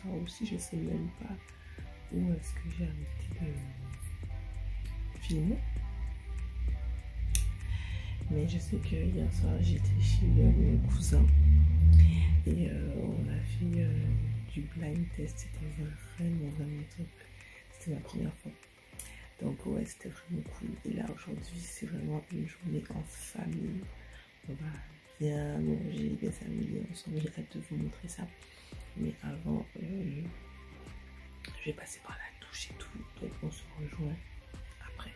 soir aussi, je sais même pas où est-ce que j'ai arrêté de filmer. Mais je sais que hier soir, j'étais chez mon cousin et on a fait du blind test. C'était vraiment top. C'était ma première fois. Donc ouais, c'était vraiment cool. Et là, aujourd'hui, c'est vraiment une journée en famille. On va bien manger, bien s'amuser ensemble. J'ai hâte de vous montrer ça. Mais avant, je vais passer par la douche et tout. Donc on se rejoint après.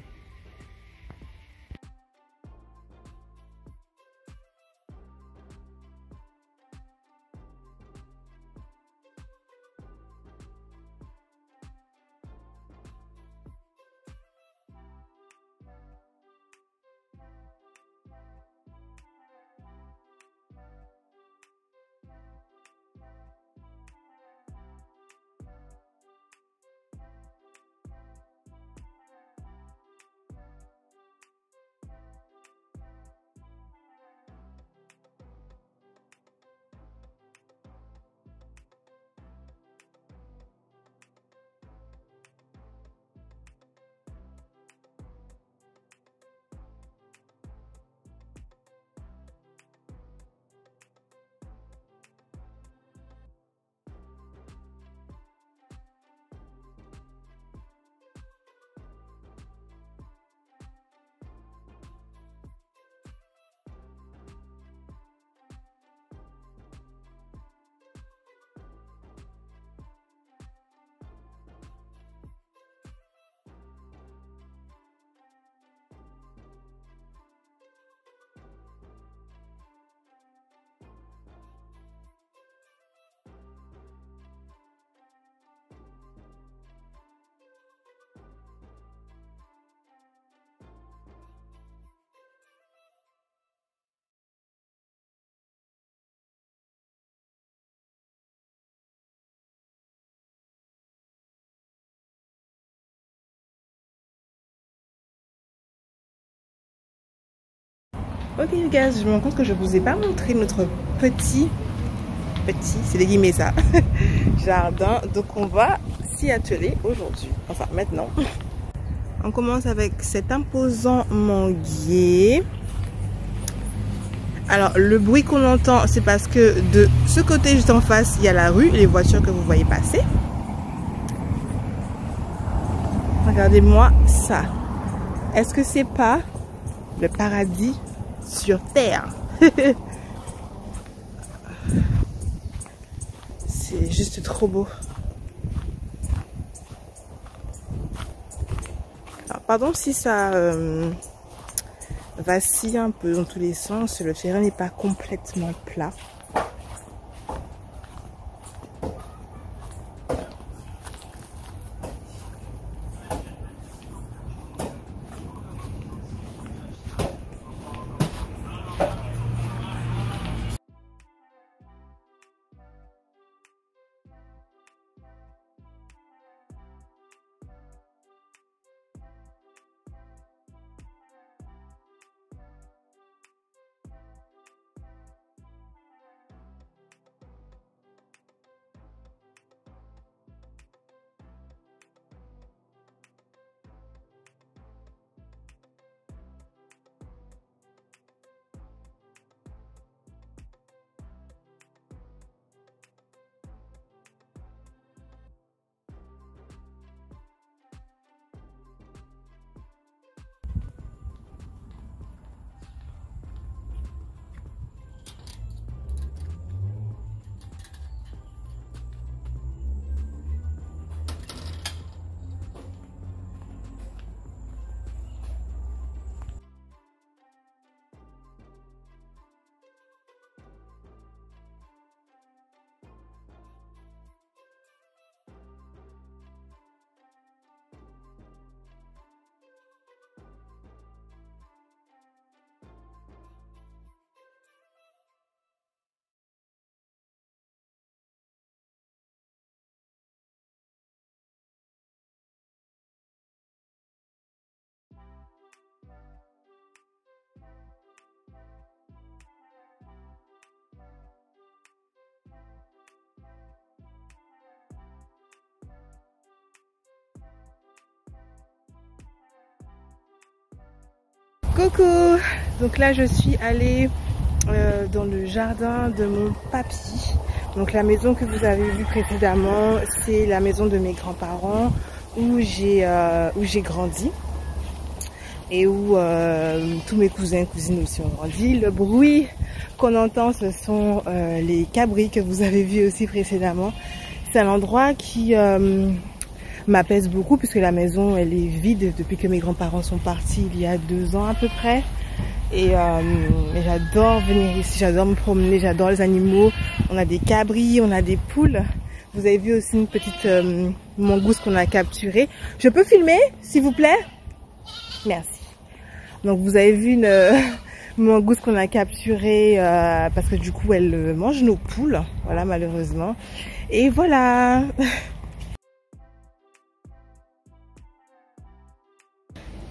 Ok les gars, je me rends compte que je vous ai pas montré notre petit, c'est des guillemets ça, jardin. Donc on va s'y atteler aujourd'hui, enfin maintenant. On commence avec cet imposant manguier. Alors le bruit qu'on entend, c'est parce que de ce côté juste en face, il y a la rue, les voitures que vous voyez passer. Regardez-moi ça. Est-ce que c'est pas le paradis sur terre? C'est juste trop beau. Alors, pardon si ça vacille un peu dans tous les sens, le terrain n'est pas complètement plat. Coucou! Donc là je suis allée dans le jardin de mon papy. Donc la maison que vous avez vue précédemment, c'est la maison de mes grands-parents où j'ai grandi et où tous mes cousins et cousines aussi ont grandi. Le bruit qu'on entend, ce sont les cabris que vous avez vus aussi précédemment. C'est un endroit qui m'apaise beaucoup puisque la maison elle est vide depuis que mes grands-parents sont partis il y a 2 ans à peu près. Et j'adore venir ici, j'adore me promener, j'adore les animaux. On a des cabris, on a des poules. Vous avez vu aussi une petite mangouste qu'on a capturée. Je peux filmer, s'il vous plaît? Merci. Donc vous avez vu une mangouste qu'on a capturée parce que du coup elle mange nos poules. Voilà, malheureusement. Et voilà.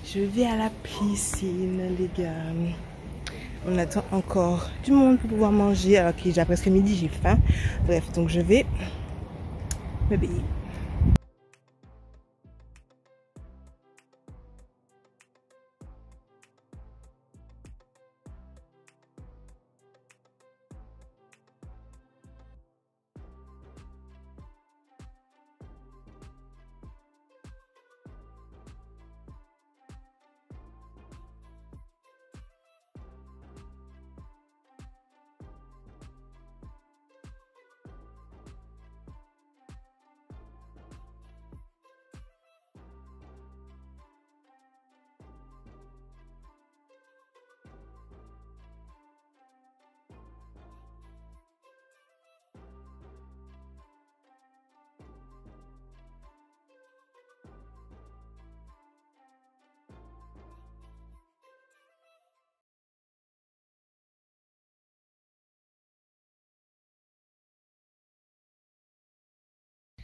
Je vais à la piscine, les gars. On attend encore du monde pour pouvoir manger alors qu'il est déjà presque midi, j'ai faim. Bref, donc je vais me baigner.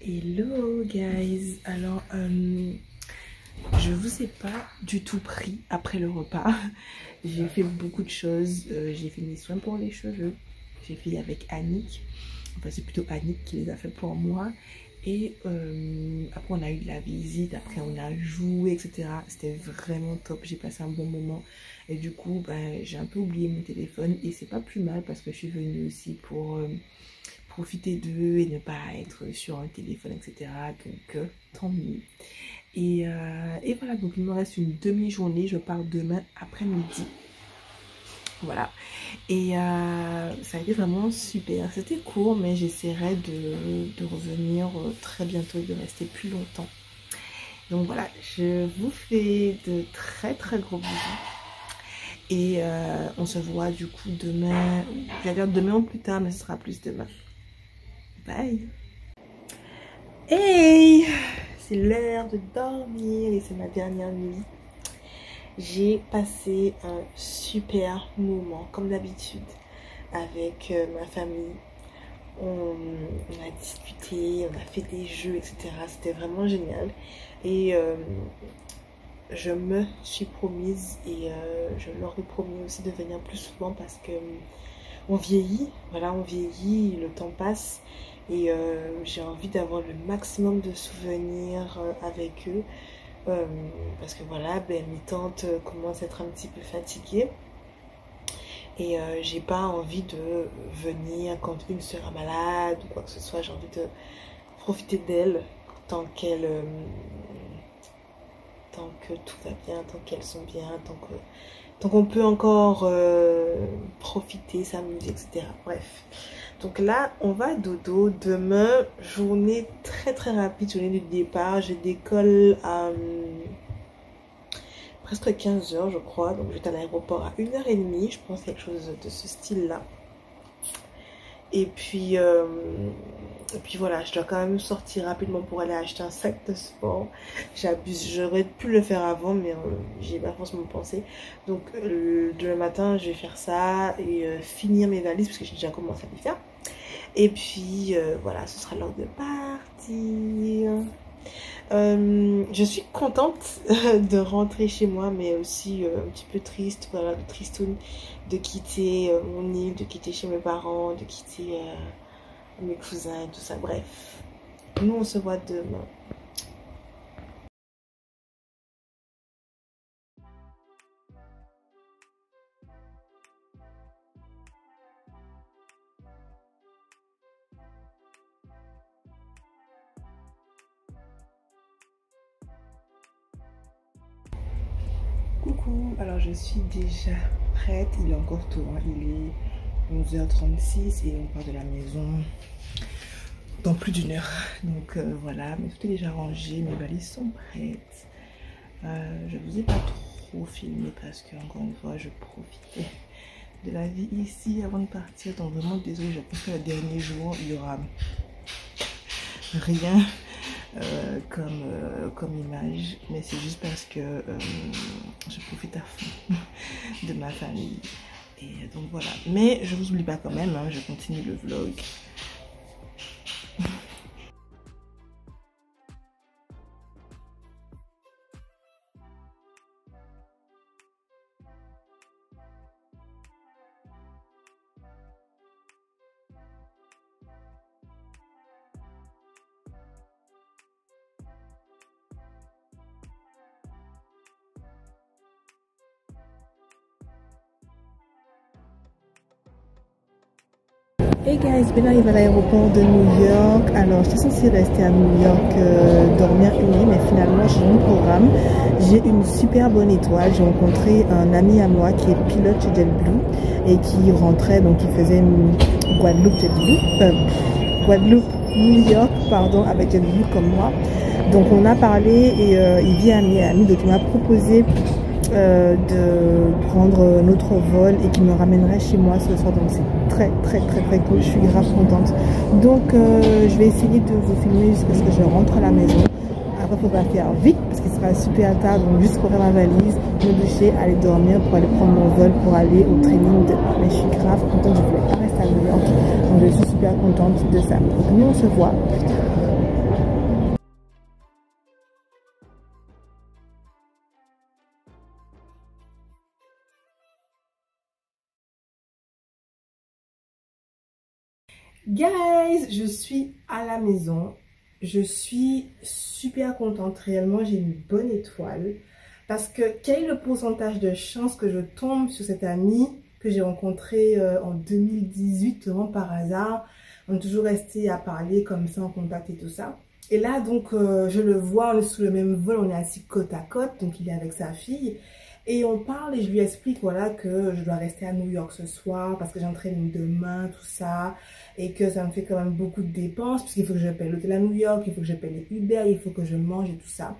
Hello guys, alors je vous ai pas du tout pris après le repas. J'ai fait beaucoup de choses, j'ai fait mes soins pour les cheveux, j'ai fait avec Annick, enfin c'est plutôt Annick qui les a fait pour moi. Et après on a eu de la visite, après on a joué, etc. C'était vraiment top, j'ai passé un bon moment. Et du coup ben, j'ai un peu oublié mon téléphone et c'est pas plus mal parce que je suis venue aussi pour profiter d'eux et ne pas être sur un téléphone, etc. Donc tant mieux. Et voilà, donc il me reste une demi-journée, je pars demain après-midi. Voilà, et ça a été vraiment super. C'était court, mais j'essaierai de revenir très bientôt et de rester plus longtemps. Donc voilà, je vous fais de très très gros bisous. Et on se voit du coup demain, j'allais dire demain ou plus tard, mais ce sera plus demain. Bye. Hey, c'est l'heure de dormir et c'est ma dernière nuit. J'ai passé un super moment, comme d'habitude, avec ma famille. On a discuté, on a fait des jeux, etc. C'était vraiment génial. Et je me suis promise et je leur ai promis aussi de venir plus souvent parce que on vieillit, voilà, on vieillit, le temps passe. Et j'ai envie d'avoir le maximum de souvenirs avec eux. Parce que voilà, ben, mes tantes commencent à être un petit peu fatiguées. Et j'ai pas envie de venir quand une sera malade ou quoi que ce soit. J'ai envie de profiter d'elles tant qu'elles... tant que tout va bien, tant qu'elles sont bien, tant qu'on peut encore profiter, s'amuser, etc. Bref. Donc là, on va dodo. Demain, journée très très rapide, journée de départ. Je décolle à presque 15 h, je crois. Donc je vais à l'aéroport à 1 h 30. Je pense quelque chose de ce style-là. Et puis voilà, je dois quand même sortir rapidement pour aller acheter un sac de sport. J'abuse, j'aurais pu le faire avant, mais j'ai pas forcément pensé. Donc demain matin, je vais faire ça et finir mes valises parce que j'ai déjà commencé à les faire. Et puis voilà, ce sera l'heure de partir. Je suis contente de rentrer chez moi, mais aussi un petit peu triste, voilà, tristoune de quitter mon île, de quitter chez mes parents, de quitter mes cousins et tout ça. Bref, nous on se voit demain. coucou, alors je suis déjà prête, il est encore tôt, hein. Il est 11h36 et on part de la maison dans plus d'une heure. Donc voilà, mais tout est déjà rangé, mes valises sont prêtes. Je vous ai pas trop filmé parce que encore une fois je profitais de la vie ici avant de partir. Donc vraiment désolée, je pense que le dernier jour il y aura rien comme image, mais c'est juste parce que je profite à fond de ma famille et donc voilà. Mais je vous oublie pas quand même, hein, je continue le vlog. Hey guys, ben arrive à l'aéroport de New York. Alors j'étais censée rester à New York dormir une nuit, mais finalement j'ai eu un programme. J'ai une super bonne étoile. J'ai rencontré un ami à moi qui est pilote chez JetBlue et qui rentrait, donc il faisait une Guadeloupe, New York, pardon, avec JetBlue comme moi. Donc on a parlé et il vit à Miami, donc il m'a proposé de prendre notre vol et qui me ramènerait chez moi ce soir. Donc c'est très cool, je suis grave contente. Donc je vais essayer de vous filmer jusqu'à ce que je rentre à la maison. Après il faudra faire vite parce qu'il sera super tard, donc juste préparer ma valise, me doucher, aller dormir pour aller prendre mon vol pour aller au training demain. Mais je suis grave contente, je voulais pas rester à New York, donc je suis super contente de ça. Donc nous on se voit plus tard. Guys, je suis à la maison. Je suis super contente. Réellement, j'ai une bonne étoile. Parce que quel est le pourcentage de chance que je tombe sur cette amie que j'ai rencontrée en 2018, vraiment par hasard. On est toujours resté à parler comme ça, en contact et tout ça. Et là, donc, je le vois, on est sous le même vol, on est assis côte à côte. Donc, il est avec sa fille. Et on parle et je lui explique voilà, que je dois rester à New York ce soir parce que j'entraîne demain, tout ça. Et que ça me fait quand même beaucoup de dépenses puisqu'il faut que je paye l'hôtel à New York, il faut que je paye les Uber, il faut que je mange et tout ça.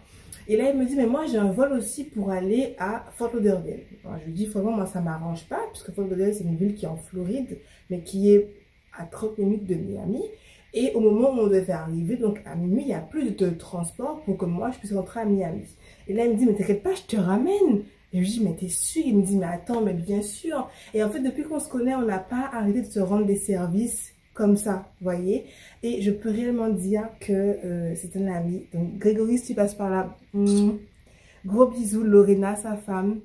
Et là, il me dit, mais moi, j'ai un vol aussi pour aller à Fort Lauderdale. Alors, je lui dis, franchement, moi, ça ne m'arrange pas puisque Fort Lauderdale, c'est une ville qui est en Floride, mais qui est à 30 minutes de Miami. Et au moment où on devait arriver, donc à minuit, il n'y a plus de transport pour que moi, je puisse rentrer à Miami. Et là, il me dit, mais t'inquiète pas, je te ramène. Et je lui dis, mais t'es sûr? Il me dit, mais attends, mais bien sûr. Et en fait, depuis qu'on se connaît, on n'a pas arrêté de se rendre des services comme ça, vous voyez. Et je peux réellement dire que c'est un ami. Donc, Grégory, si tu passes par là, gros bisous. Lorena, sa femme,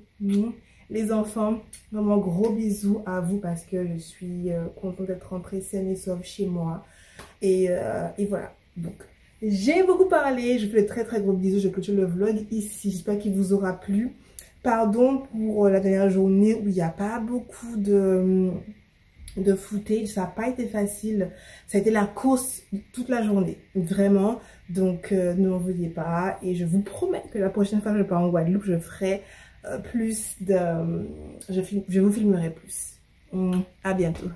les enfants, vraiment gros bisous à vous parce que je suis contente d'être rentrée saine et sauve chez moi. Et voilà, donc j'ai beaucoup parlé, je fais de très gros bisous, je clôture le vlog ici, j'espère qu'il vous aura plu. Pardon pour la dernière journée où il n'y a pas beaucoup de footage, ça n'a pas été facile, ça a été la course toute la journée, vraiment, donc ne m'en veuillez pas et je vous promets que la prochaine fois que je pars en Guadeloupe, je ferai plus de... je vous filmerai plus. À bientôt.